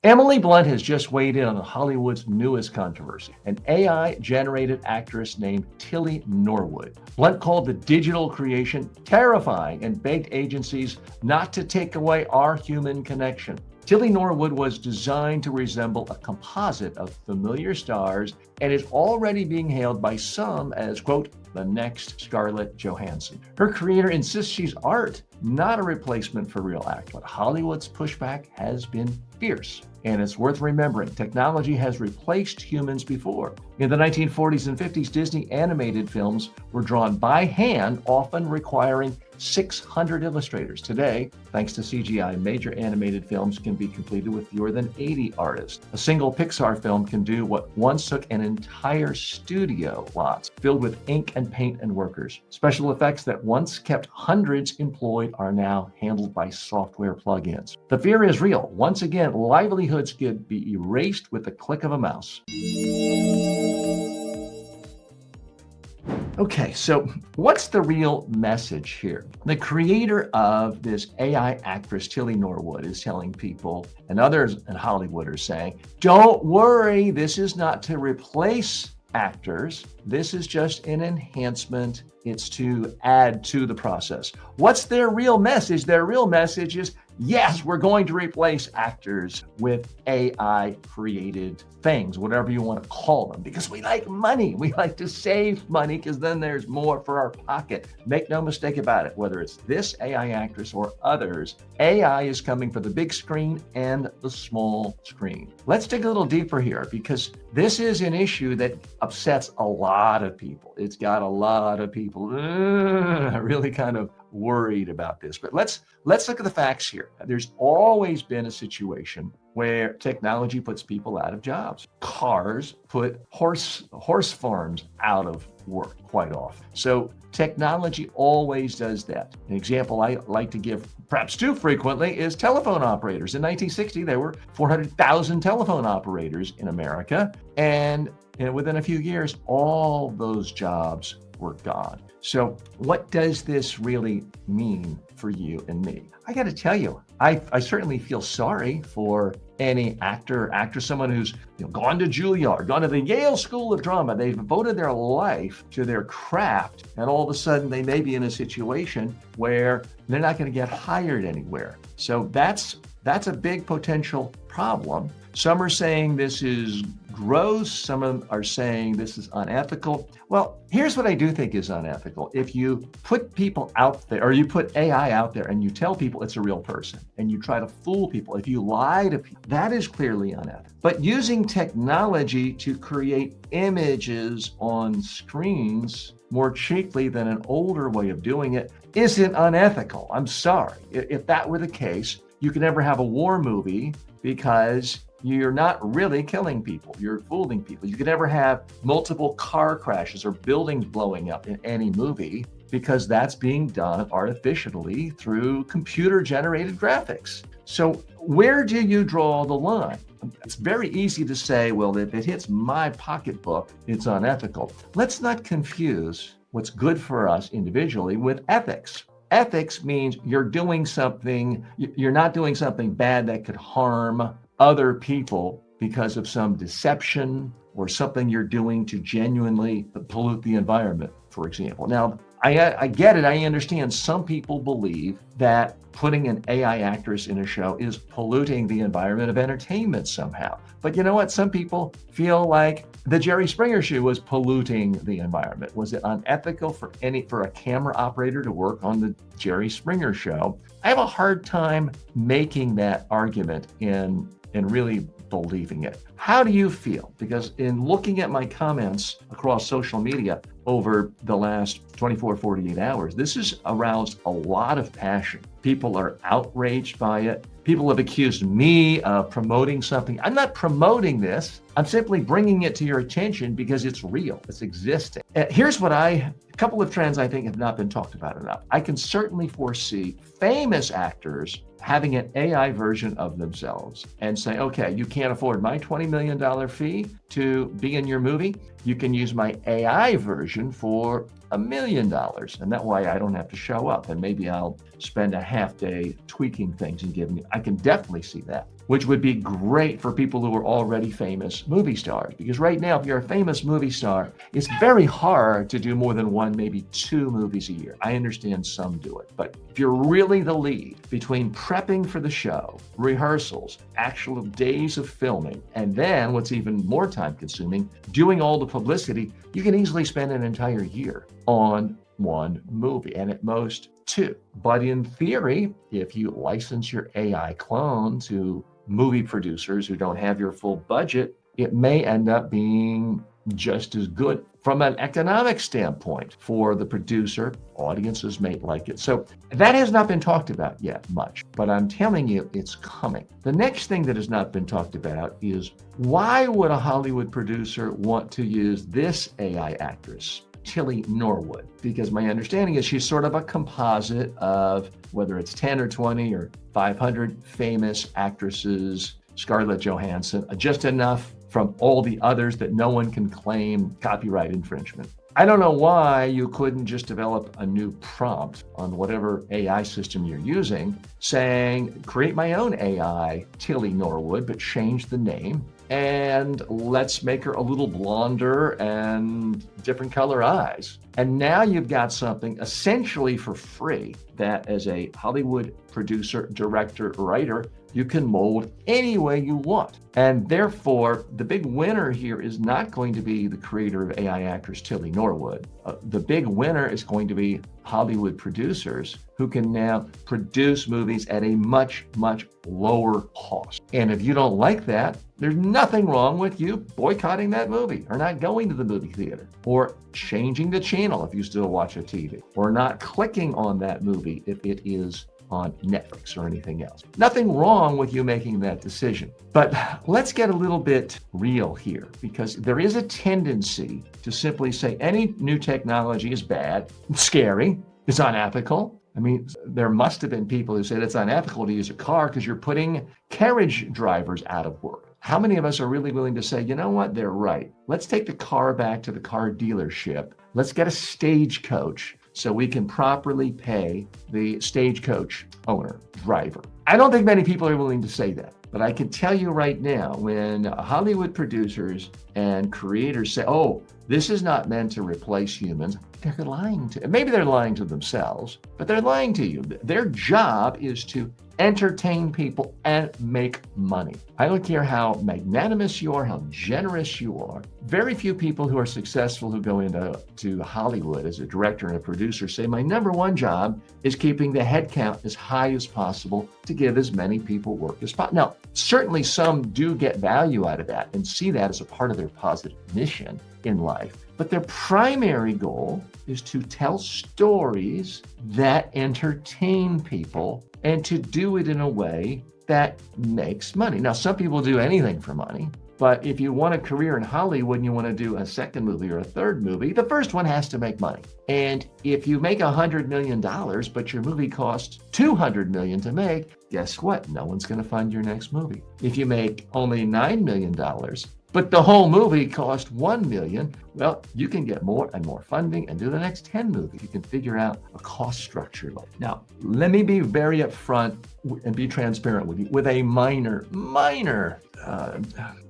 Emily Blunt has just weighed in on Hollywood's newest controversy, an AI-generated actress named Tilly Norwood. Blunt called the digital creation terrifying and begged agencies not to take away our human connection. Tilly Norwood was designed to resemble a composite of familiar stars and is already being hailed by some as, quote, the next Scarlett Johansson. Her creator insists she's art, not a replacement for real act, but Hollywood's pushback has been fierce. And it's worth remembering, technology has replaced humans before. In the 1940s and 50s, Disney animated films were drawn by hand, often requiring 600 illustrators. Today, thanks to CGI, major animated films can be completed with fewer than 80 artists. A single Pixar film can do what once took an entire studio lots, filled with ink and paint and workers. Special effects that once kept hundreds employed are now handled by software plugins. The fear is real. Once again, livelihoods could be erased with the click of a mouse. Okay, so what's the real message here? The creator of this AI actress, Tilly Norwood, is telling people, and others in Hollywood are saying, don't worry, this is not to replace actors. This is just an enhancement. It's to add to the process. What's their real message? Their real message is, yes, we're going to replace actors with AI created things, whatever you want to call them, because we like money. We like to save money because then there's more for our pocket. Make no mistake about it, whether it's this AI actress or others, AI is coming for the big screen and the small screen. Let's dig a little deeper here because this is an issue that upsets a lot of people. It's got a lot of people really kind of worried about this. But let's look at the facts here. There's always been a situation where technology puts people out of jobs. Cars put horse farms out of work quite often. So technology always does that. An example I like to give, perhaps too frequently, is telephone operators. In 1960, there were 400,000 telephone operators in America. And within a few years, all those jobs were gone. So what does this really mean for you and me? I got to tell you, I certainly feel sorry for any actor or actress, someone who's gone to Juilliard, gone to the Yale School of Drama. They've devoted their life to their craft, and all of a sudden they may be in a situation where they're not going to get hired anywhere. So that's a big potential problem. Some are saying this is gross. Some are saying this is unethical. Well, here's what I do think is unethical. If you put people out there, or you put AI out there and you tell people it's a real person and you try to fool people, if you lie to people, that is clearly unethical. But using technology to create images on screens more cheaply than an older way of doing it isn't unethical. I'm sorry. If that were the case, you could never have a war movie because you're not really killing people. You're fooling people. You could never have multiple car crashes or buildings blowing up in any movie because that's being done artificially through computer-generated graphics. So where do you draw the line? It's very easy to say, well, if it hits my pocketbook, it's unethical. Let's not confuse what's good for us individually with ethics. Ethics means you're not doing something bad that could harm other people because of some deception or something you're doing to genuinely pollute the environment, for example. Now, I get it. I understand some people believe that putting an AI actress in a show is polluting the environment of entertainment somehow. But you know what? Some people feel like the Jerry Springer show was polluting the environment. Was it unethical for a camera operator to work on the Jerry Springer show? I have a hard time making that argument and really believing it. How do you feel? Because in looking at my comments across social media over the last 24, 48 hours, this has aroused a lot of passion. People are outraged by it. People have accused me of promoting something. I'm not promoting this. I'm simply bringing it to your attention because it's real. It's existing. Here's a couple of trends I think have not been talked about enough. I can certainly foresee famous actors having an AI version of themselves and say, okay, you can't afford my $20 million fee to be in your movie. You can use my AI version for $1 million. And that way I don't have to show up. And maybe I'll spend a half day tweaking things and I can definitely see that. which would be great for people who are already famous movie stars. Because right now, if you're a famous movie star, it's very hard to do more than one, maybe two movies a year. I understand some do it, but if you're really the lead between prepping for the show, rehearsals, actual days of filming, and then what's even more time consuming, doing all the publicity, you can easily spend an entire year on one movie, and at most two. But in theory, if you license your AI clone to movie producers who don't have your full budget, it may end up being just as good from an economic standpoint for the producer. Audiences may like it. So that has not been talked about yet much, but I'm telling you, it's coming. The next thing that has not been talked about is, why would a Hollywood producer want to use this AI actress, Tilly Norwood? Because my understanding is she's sort of a composite of whether it's 10 or 20 or 500 famous actresses, Scarlett Johansson, just enough from all the others that no one can claim copyright infringement. I don't know why you couldn't just develop a new prompt on whatever AI system you're using saying, create my own AI, Tilly Norwood, but change the name. And let's make her a little blonder and different color eyes. And now you've got something essentially for free that as a Hollywood producer, director, writer, you can mold any way you want. And therefore, the big winner here is not going to be the creator of AI actress Tilly Norwood. The big winner is going to be Hollywood producers who can now produce movies at a much, much lower cost. And if you don't like that, there's nothing wrong with you boycotting that movie or not going to the movie theater or changing the channel if you still watch a TV or not clicking on that movie if it is on Netflix or anything else. Nothing wrong with you making that decision. But let's get a little bit real here, because there is a tendency to simply say any new technology is bad, it's scary, it's unethical. I mean, there must have been people who said it's unethical to use a car because you're putting carriage drivers out of work. How many of us are really willing to say, you know what, they're right. Let's take the car back to the car dealership. Let's get a stagecoach so we can properly pay the stagecoach owner, driver. I don't think many people are willing to say that, but I can tell you right now, when Hollywood producers and creators say, oh, this is not meant to replace humans, they're lying to, maybe they're lying to themselves, but they're lying to you. Their job is to entertain people and make money. I don't care how magnanimous you are, how generous you are. Very few people who are successful who go into Hollywood as a director and a producer say, my number one job is keeping the head count as high as possible to give as many people work as possible. Now, certainly some do get value out of that and see that as a part of their positive mission in life. But their primary goal is to tell stories that entertain people and to do it in a way that makes money. Now, some people do anything for money, but if you want a career in Hollywood and you want to do a second movie or a third movie, the first one has to make money. And if you make $100 million, but your movie costs $200 million to make, guess what? No one's going to fund your next movie. If you make only $9 million, but the whole movie cost $1 million, well, you can get more and more funding and do the next 10 movies. You can figure out a cost structure. Now, let me be very upfront and be transparent with you with a minor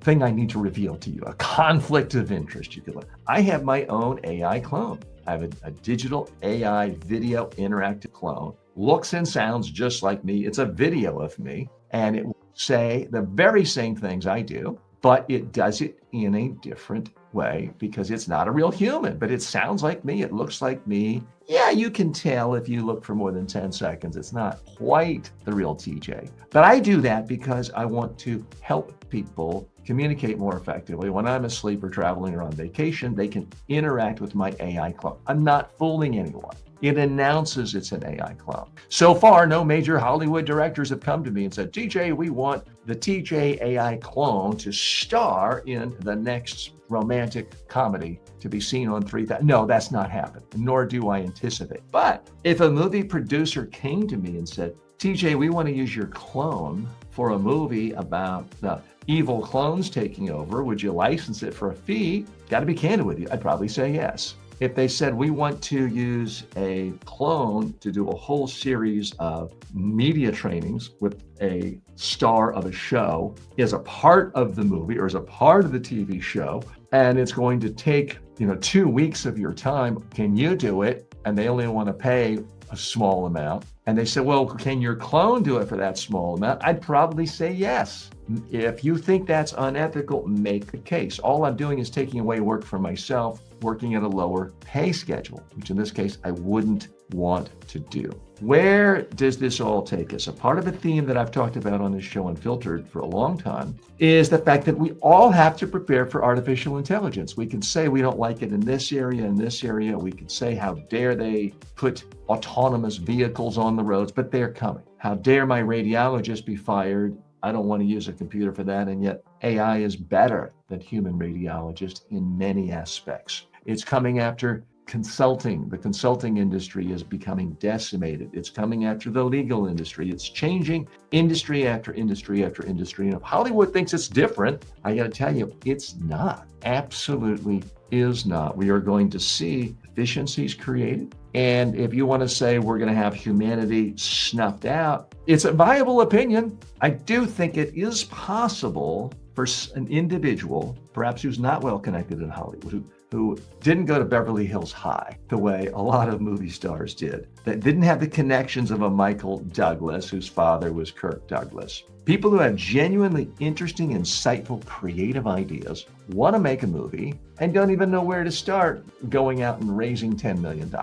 thing I need to reveal to you, a conflict of interest. You could look. I have my own AI clone. I have a digital AI video interactive clone. Looks and sounds just like me. It's a video of me, and it will say the very same things I do, but it does it in a different way because it's not a real human, but it sounds like me. It looks like me. Yeah, you can tell if you look for more than 10 seconds. It's not quite the real TJ. But I do that because I want to help people communicate more effectively. When I'm asleep or traveling or on vacation, they can interact with my AI clone. I'm not fooling anyone. It announces it's an AI clone. So far, no major Hollywood directors have come to me and said, TJ, we want the TJ AI clone to star in the next romantic comedy to be seen on 3,000. No, that's not happened, nor do I anticipate. But if a movie producer came to me and said, TJ, we want to use your clone for a movie about the evil clones taking over, would you license it for a fee? Got to be candid with you. I'd probably say yes. if they said, we want to use a clone to do a whole series of media trainings with a star of a show as a part of the movie or as a part of the TV show, and it's going to take 2 weeks of your time, can you do it? And they only want to pay a small amount. And they said, well, can your clone do it for that small amount? I'd probably say yes. If you think that's unethical, make the case. All I'm doing is taking away work from myself, working at a lower pay schedule, which in this case, I wouldn't want to do. Where does this all take us? A part of a theme that I've talked about on this show Unfiltered for a long time is the fact that we all have to prepare for artificial intelligence. We can say we don't like it in this area, in this area. We can say, how dare they put autonomous vehicles on the roads, but they're coming. How dare my radiologist be fired? I don't want to use a computer for that. And yet AI is better than human radiologists in many aspects. It's coming after consulting. The consulting industry is becoming decimated. It's coming after the legal industry. It's changing industry after industry after industry. And if Hollywood thinks it's different, I got to tell you, it's not. Absolutely is not. We are going to see efficiencies created. And if you want to say we're going to have humanity snuffed out, it's a viable opinion. I do think it is possible for an individual, perhaps who's not well connected in Hollywood, who didn't go to Beverly Hills High the way a lot of movie stars did, that didn't have the connections of a Michael Douglas, whose father was Kirk Douglas. People who have genuinely interesting, insightful, creative ideas, want to make a movie, and don't even know where to start going out and raising $10 million.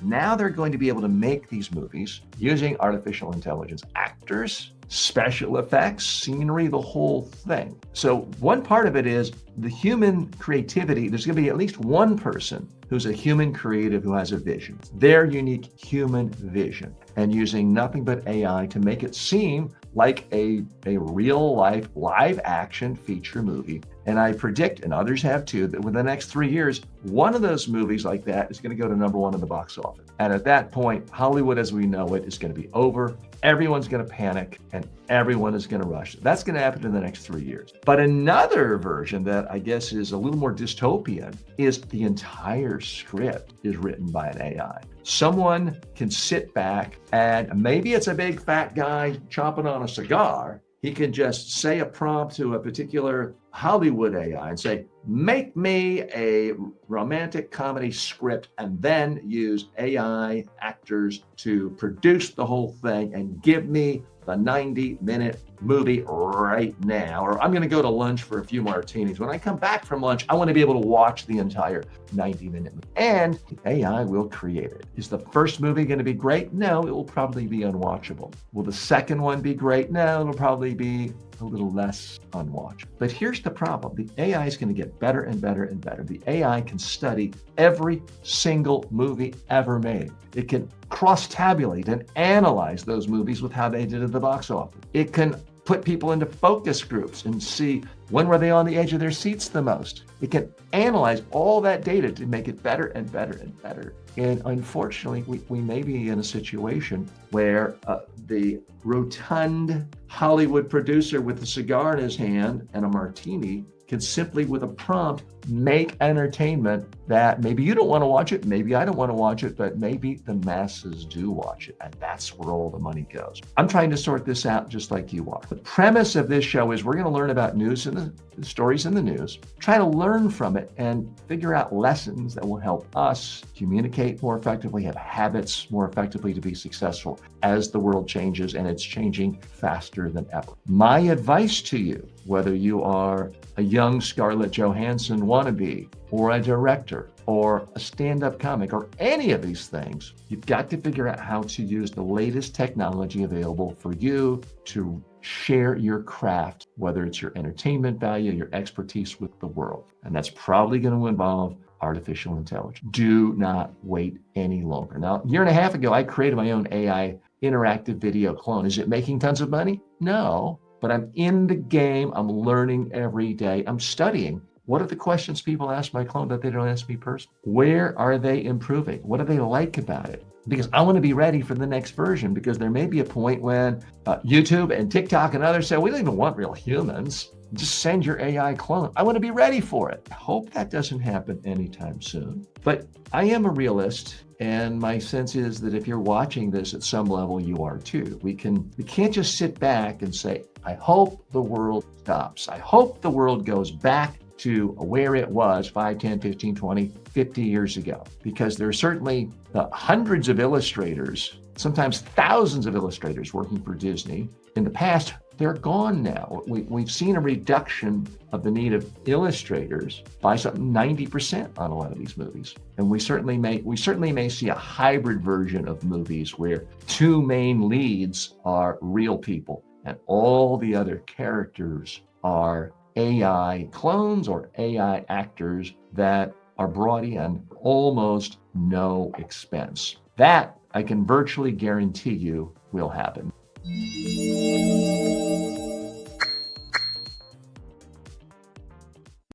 Now they're going to be able to make these movies using artificial intelligence, actors, special effects, scenery, the whole thing. So one part of it is the human creativity. There's going to be at least one person who's a human creative who has a vision, their unique human vision, and using nothing but AI to make it seem like a real life live action feature movie. And I predict, and others have too, that within the next 3 years, one of those movies like that is going to go to #1 in the box office. And at that point, Hollywood as we know it is going to be over. Everyone's going to panic and everyone is going to rush. That's going to happen in the next 3 years. But another version that I guess is a little more dystopian is the entire script is written by an AI. Someone can sit back and maybe it's a big fat guy chomping on a cigar. He can just say a prompt to a particular Hollywood AI and say, make me a romantic comedy script, and then use AI actors to produce the whole thing and give me the 90-minute movie right now. Or I'm going to go to lunch for a few martinis. When I come back from lunch, I want to be able to watch the entire 90-minute movie. And the AI will create it. Is the first movie going to be great? No, it will probably be unwatchable. Will the second one be great? No, it'll probably be a little less unwatchable. But here's the problem. The AI is going to get better and better and better. The AI can study every single movie ever made. It can cross-tabulate and analyze those movies with how they did at the box office. It can put people into focus groups and see when were they on the edge of their seats the most. It can analyze all that data to make it better and better and better. And unfortunately, we may be in a situation where the rotund Hollywood producer with a cigar in his hand and a martini can simply, with a prompt, make entertainment that maybe you don't want to watch it, maybe I don't want to watch it, but maybe the masses do watch it. And that's where all the money goes. I'm trying to sort this out just like you are. The premise of this show is we're going to learn about news and the stories in the news, try to learn from it and figure out lessons that will help us communicate more effectively, have habits more effectively to be successful as the world changes, and it's changing faster than ever. My advice to you, whether you are a young Scarlett Johansson wannabe, or a director, or a stand-up comic, or any of these things, you've got to figure out how to use the latest technology available for you to share your craft, whether it's your entertainment value, your expertise with the world. And that's probably going to involve artificial intelligence. Do not wait any longer. Now, a year and a half ago, I created my own AI interactive video clone. Is it making tons of money? No, but I'm in the game. I'm learning every day. I'm studying. What are the questions people ask my clone that they don't ask me personally? Where are they improving? What do they like about it? Because I want to be ready for the next version, because there may be a point when YouTube and TikTok and others say, we don't even want real humans. just send your AI clone. I want to be ready for it. I hope that doesn't happen anytime soon. But I am a realist, and my sense is that if you're watching this at some level, you are too. We can't just sit back and say, I hope the world stops. I hope the world goes back to where it was 5, 10, 15, 20, 50 years ago. Because there are certainly hundreds of illustrators, sometimes thousands of illustrators working for Disney. In the past, they're gone now. We've seen a reduction of the need of illustrators by some 90% on a lot of these movies. And we certainly may see a hybrid version of movies where two main leads are real people and all the other characters are AI clones or AI actors that are brought in almost no expense. That I can virtually guarantee you will happen.